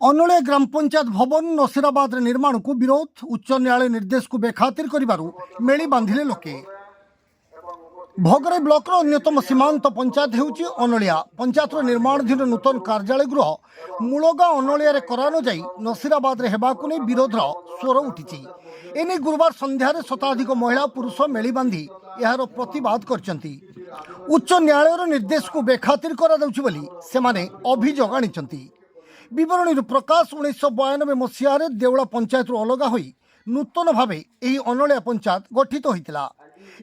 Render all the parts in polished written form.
अनोले ग्राम पंचायत भवन नसीराबाद निर्माण को विरोध उच्च न्यायालय निर्देश को बेखातिर करिबारु मेली बांधिले लोके। भोगराई ब्लॉक अन्यतम सीमांत पंचायत हेउची अनोलिया पंचायत निर्माणाधीन नूतन कार्यालय गृह मूलगा अनोलिया रे करानो जाई नसीराबाद रे हेबाकु नै विरोधर स्वर उठिछि। एने गुरुवार संध्यारे शताधिक महिला पुरुष मेली बांधि यार प्रतिवाद करछंती। उच्च न्यायालयर निर्देश को बेखातिर करा जाउछि बोली सेमाने अभियोग आनिछंती। विवरणी प्रकाश 1992 मसीह देवला पंचायत अलग हो नूतन भाव अनोलिया पंचायत गठित होता।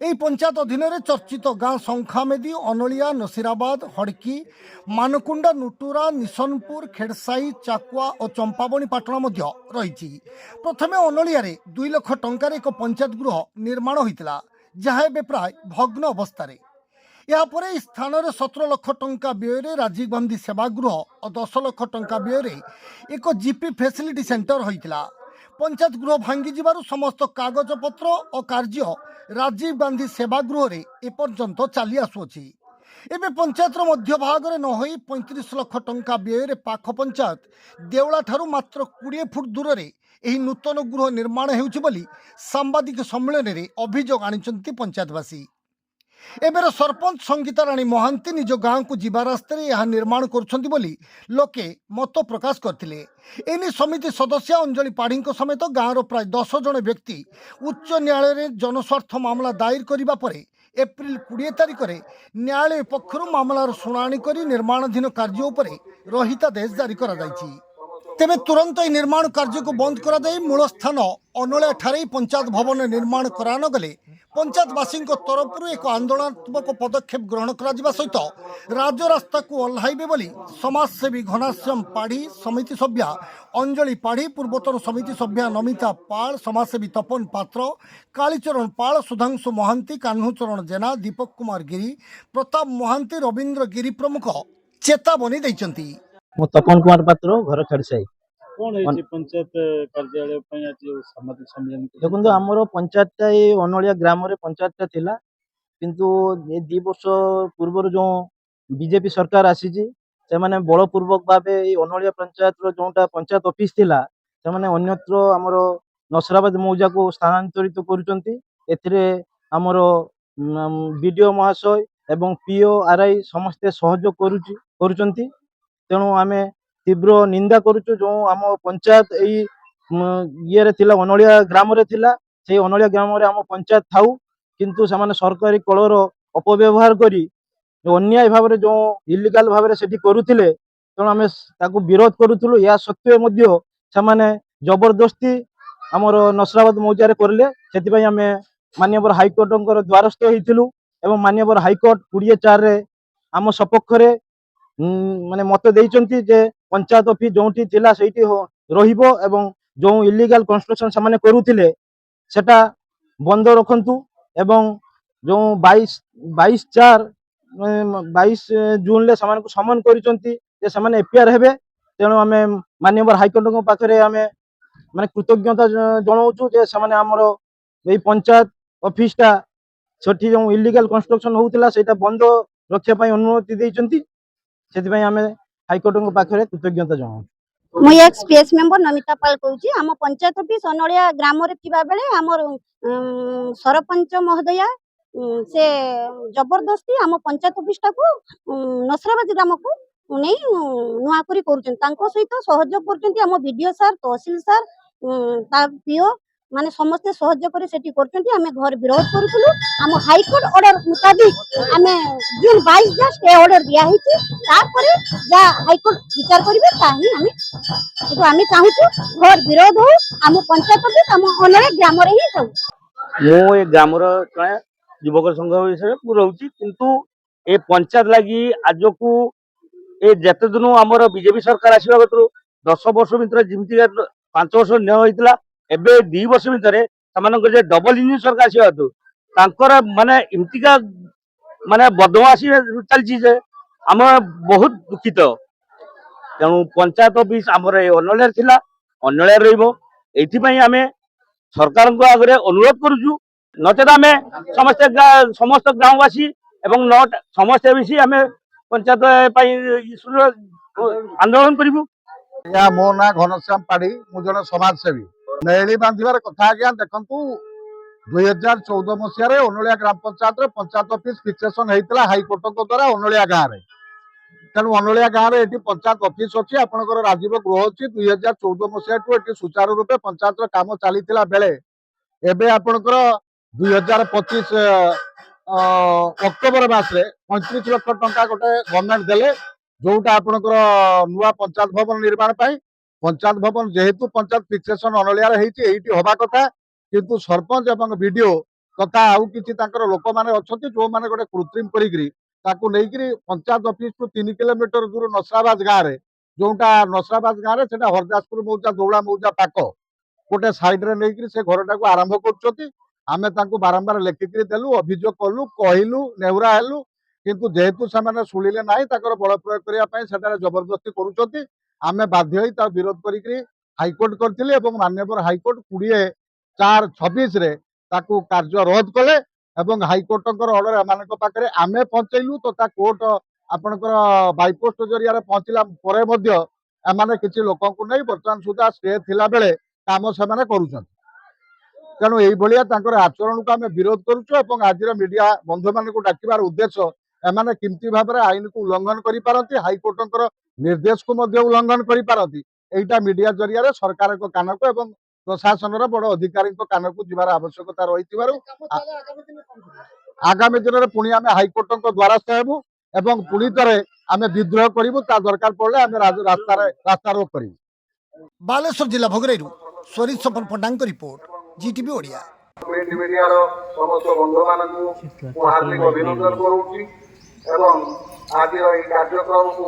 यही पंचायत अधीन चर्चित गाँ शंखामेदी अनोलिया नसीराबाद हड़की मानकुंडा नुटुरा निशनपुर खेड़साई चाकुआ और चंपाबणी पाटण रही। प्रथमे अनोलिया 2 लाख टंकार एक पंचायत गृह निर्माण होता जहाँ एवं प्राय भग्न अवस्था। यापर स्थान 17 लाख टंका व्यय राजीव गांधी सेवागृह और 10 लाख टंका व्यय एक जीपी फैसिलिटी सेंटर होता। पंचायत गृह भांगी जीवारु समस्त कागज पत्र और कार्य राजीव गांधी सेवागृह रे एपर्यंत चली आसुअछि। एबे पंचायत मध्य भाग में न 35 लाख टंका व्यय पाख पंचायत देवला ठारू मात्र 20 फुट दूर में यह नूतन गृह निर्माण हेउछि बोली सांबादिक सम्मेलन में अभियोग आनिछंती पंचायतवासी। एबेर सरपंच संगीता राणी महांती निज गाँव को जीवा रास्ते यह निर्माण करुछंती बोली लोके मत प्रकाश करथिले। एनी समिति सदस्य अंजलि पाढ़ी समेत गाँवर प्राय 10 जन व्यक्ति उच्च न्यायालय जनस्वार्थ मामला दायर करिबा परे एप्रिल 20 तारिख में न्यायालय पक्षर मामलार शुणाणी करी निर्माणाधीन कार्य उपरे रहितादेश जारी करा जायछि। तेबे तुरंत यह निर्माण कार्य को बंद करा जाय मूल स्थान अनोलिया ठारे पंचायत भवन निर्माण करा न गले पंचायतवासी तरफ एक आंदोलनात्मक पदक्षेप ग्रहण करा सहित राजरास्ता को ओह्लाइबे बोली समाजसेवी घनाश्याम पाढ़ी समिति सभ्या अंजलि पाढ़ी पूर्वतन समिति सभ्या नमिता पाल समाजसेवी तपन पात्र कालीचरण पाल सुधांशु महांती कान्हूचरण जेना दीपक कुमार गिरी प्रताप महांती रवींद्र गिरी प्रमुख चेतावनी दैछंती। तपन कुमार पात्र घर खेड़साई पंचायत कार्यालय सामाजिक सम्मेलन देखो आमर पंचायत अनोलिया ग्राम रे पंचायत थिला किंतु ये 2 वर्ष पूर्व जो बीजेपी सरकार आसी से माने बलपूर्वक भाव अनोलिया पंचायत जोटा पंचायत ऑफिस थिला से माने अन्यत्र आमर नसराबाद मौजा को स्थानांतरित करुचंती। एथिरे आमर बीडीओ महाशय एवं पीओ आरआई समस्ते सहयोग करुचंती। तेणु आमे तीव्र निंदा करुचु जो आम पंचायत ये थिला अनोलिया ग्राम रे थिला से अनोलिया ग्राम रे आम पंचायत थाउ किंतु से सरकारी कलर अपव्यवहार करी अन्याय भाव जो इलिगाल भाव से करुथिले तेणु आम ताकू विरोध करुथुलु। या सत्वे मध्य से जबरदस्ती आमर नसराबाद मौजा रे करले सेति आम माननीय हाईकोर्ट द्वारस्थ होइथिलु एवं माननीय हाईकोर्ट 24/4 रे आम सपक्ष रे माने मत देइचंती जे पंचायत ऑफिस जोंठी थिला सेठी रहिबो एवं जो इलीगल कंस्ट्रक्शन सामाने करूथिले सेटा बंद रखंतु एवं जो 22 जून ले सामान को समन करिसंती जे सामाने एफआईआर हेबे। तेणु आमे माननीय हाईकोर्ट पाखरे आमे माने कृतज्ञता जणाउछु जे सामाने हमरो एई पंचायत ऑफिस टा सेठी जो इलीगल कंस्ट्रक्शन होउथिला सेटा बंद रखिया पई अनुमति देइचंती। सेति आमे हाईकोर्ट पाखरे कृतज्ञता जणाउछु। मुई एक्सपीएस मेंबर नमिता पाल कहूची आम पंचायत ऑफिस अनोलिया ग्राम रे थिबा बेले हमर सरपंच महोदया से जबरदस्ती आम पंचायत ऑफिस टाको नसराबाद ग्राम को नहीं नुआ करी करूछन तांको सहित सहयोग करछंती आम वीडियो सर तहसील सर ता पीओ माने समस्त सहयोग करे सेठी करछंती। आमे घर विरोध करूथुलु आम हाईकोर्ट ऑर्डर मुताबिक आमे जून 22 जा स्टे ऑर्डर दिया हिची तापर जा हाईकोर्ट विचार करिवे ताही आमे तो आमे चाहूछु घर विरोध हो आम पंचायत ऑफिस आम अनोलिया ग्राम रे ही थाउ। मो ए ग्राम रो युवक संघ विषय मु रहउची किंतु ए पंचायत लागि आज को ए जते दिन हमर बीजेपी सरकार आसीबा गतरो 10 वर्ष भीतर जिमती 5 वर्ष न होइतला एबे 2 वर्ष भीतर समान जे डबल इंजिन सरकार आसीबा तो तांकर माने इमतिका माने बदमाशी चलची जे हम बहुत दुखित। तेणु पंचायत ऑफिस आमर अनोलिया थिला अनोलिया रहिबो एथि पई आमे सरकार को आगे अनुरोध करुचु नचेत आम समस्त ग्रामवासी एवं समस्त मिसी आम पंचायत आंदोलन करूँ। ଆଜ୍ଞା ମୋ ନାଁ ଘନଶ୍ୟାମ ପାଢୀ, ମୁଁ ଜଣେ ସମାଜସେବୀ। ନେଳି ବାନ୍ଧିବାର କଥା ଆଜ୍ଞା ଦେଖନ୍ତୁ, 2014 ମସିହାରେ ଅନଳିଆ ଗ୍ରାମ ପଞ୍ଚାୟତରେ ପଞ୍ଚାୟତ ଅଫିସ ଫିକ୍ସେସନ ହେଇଥିଲା ହାଇକୋର୍ଟଙ୍କ ଦ୍ୱାରା ଅନଳିଆ ଗାଁରେ। ତେଣୁ ଅନଳିଆ ଗାଁରେ ଏଠି ପଞ୍ଚାୟତ ଅଫିସ ଅଛି, ଆପଣଙ୍କର ରାଜୀବ ଗୃହ ଅଛି। 2014 ମସିହାଠୁ ଏଠି ସୁଚାରୁ ରୂପେ ପଞ୍ଚାୟତର କାମ ଚାଲିଥିଲା ବେଳେ ଏବେ ଆପଣଙ୍କର 2025 ଅକ୍ଟୋବର ମାସରେ 35 ଲକ୍ଷ ଟଙ୍କା ଗୋଟେ ଗଭର୍ଣ୍ଣମେଣ୍ଟ ଦେଲେ, ଯୋଉଟା ଆପଣଙ୍କର ନୂଆ ପଞ୍ଚାୟତ ଭବନ ନିର୍ମାଣ ପାଇଁ। ପଞ୍ଚାୟତ ଭବନ ଯେହେତୁ ପଞ୍ଚାୟତ ଫିକ୍ସେସନ ଅନଳିଆରେ ହେଇଛି, ଏଇଠି ହବା କଥା, କିନ୍ତୁ ସରପଞ୍ଚ ଏବଂ ବିଡିଓ ତଥା ଆଉ କିଛି ତାଙ୍କର ଲୋକମାନେ ଅଛନ୍ତି ଯୋଉମାନେ ଗୋଟେ କୃତ୍ରିମ କରିକିରି ତାକୁ ନେଇକିରି ପଞ୍ଚାୟତ ଅଫିସରୁ 3 କିଲୋମିଟର ଦୂର ନସରାବାଦ ଗାଁରେ, ଯୋଉଟା ନସରାବାଦ ଗାଁରେ ସେଟା ହରଦାସପୁର ମୌଜା ଦୌଳା ମୌଜା ପାଖ ଗୋଟେ ସାଇଡରେ ନେଇକିରି ସେ ଘରଟାକୁ ଆରମ୍ଭ କରୁଛନ୍ତି। ଆମେ ତାଙ୍କୁ ବାରମ୍ବାର ଲେଖିକିରି ଦେଲୁ, ଅଭିଯୋଗ କଲୁ, କହିଲୁ, ନେହୁରା ହେଲୁ, କିନ୍ତୁ ଯେହେତୁ ସେମାନେ ଶୁଣିଲେ ନାହିଁ, ତାଙ୍କର ବଳ ପ୍ରୟୋଗ କରିବା ପାଇଁ ସେଠାରେ ଜବରଦସ୍ତି କରୁଛନ୍ତି। ଆମେ ବାଧ୍ୟ ହୋଇ ତାକୁ ବିରୋଧ କରିକିରି ହାଇକୋର୍ଟ କରିଥିଲି ଏବଂ ମାନ୍ୟବର ହାଇକୋର୍ଟ 20/4/26ରେ ତାକୁ କାର୍ଯ୍ୟ ରଦ୍ଦ କଲେ ଏବଂ ହାଇକୋର୍ଟଙ୍କର ଅର୍ଡର ଏମାନଙ୍କ ପାଖରେ ଆମେ ପହଞ୍ଚେଇଲୁ ତଥା କୋର୍ଟ ଆପଣଙ୍କର ବାଇପୋଷ୍ଟ ଜରିଆରେ ପହଞ୍ଚିଲା ପରେ ମଧ୍ୟ ଏମାନେ କିଛି ଲୋକଙ୍କୁ ନେଇ ବର୍ତ୍ତମାନ ସୁଦ୍ଧା ଷ୍ଟେ ଥିଲା ବେଳେ କାମ ସେମାନେ କରୁଛନ୍ତି। ତେଣୁ ଏଇଭଳିଆ ତାଙ୍କର ଆଚରଣକୁ ଆମେ ବିରୋଧ କରୁଛୁ ଏବଂ ଆଜିର ମିଡିଆ ବନ୍ଧୁମାନଙ୍କୁ ଡାକିବାର ଉଦ୍ଦେଶ୍ୟ, ଏମାନେ କେମିତି ଭାବରେ ଆଇନକୁ ଉଲ୍ଲଂଘନ କରିପାରନ୍ତି, ହାଇକୋର୍ଟଙ୍କର ନିର୍ଦ୍ଦେଶକୁ ମଧ୍ୟ ଉଲ୍ଲଂଘନ କରିପାରନ୍ତି, ଏଇଟା ମିଡିଆ ଜରିଆରେ ସରକାରଙ୍କ କାନକୁ ଏବଂ ପ୍ରଶାସନର ବଡ ଅଧିକାରୀଙ୍କ କାନକୁ ଯିବାର ଆବଶ୍ୟକତା ରହିଥିବାରୁ ଆଗାମୀ ଦିନରେ ପୁଣି ଆମେ ହାଇକୋର୍ଟଙ୍କ ଦ୍ୱାରସ୍ଥ ହେବୁ ଏବଂ ପୁଣି ଥରେ ଆମେ ବିଦ୍ରୋହ କରିବୁ। ତା ଦରକାର ପଡ଼ିଲେ ଆମେ ରାସ୍ତାରୋକ କରିବୁ। ବାଲେଶ୍ୱର ଜିଲ୍ଲା ଭୋଗରାଇରୁ ସ୍ୱରିଶ ପଣ୍ଡାଙ୍କ ରିପୋର୍ଟ, ଜିଟିଭି ଓଡ଼ିଆ। ପ୍ରିଣ୍ଟ ମିଡିଆର ସମସ୍ତ ବନ୍ଧୁମାନଙ୍କୁ ମୁଁ ହାର୍ଦ୍ଦିକ ଅଭିନନ୍ଦନ କରୁଛି ଏବଂ ଆଜିର ଏହି କାର୍ଯ୍ୟକ୍ରମକୁ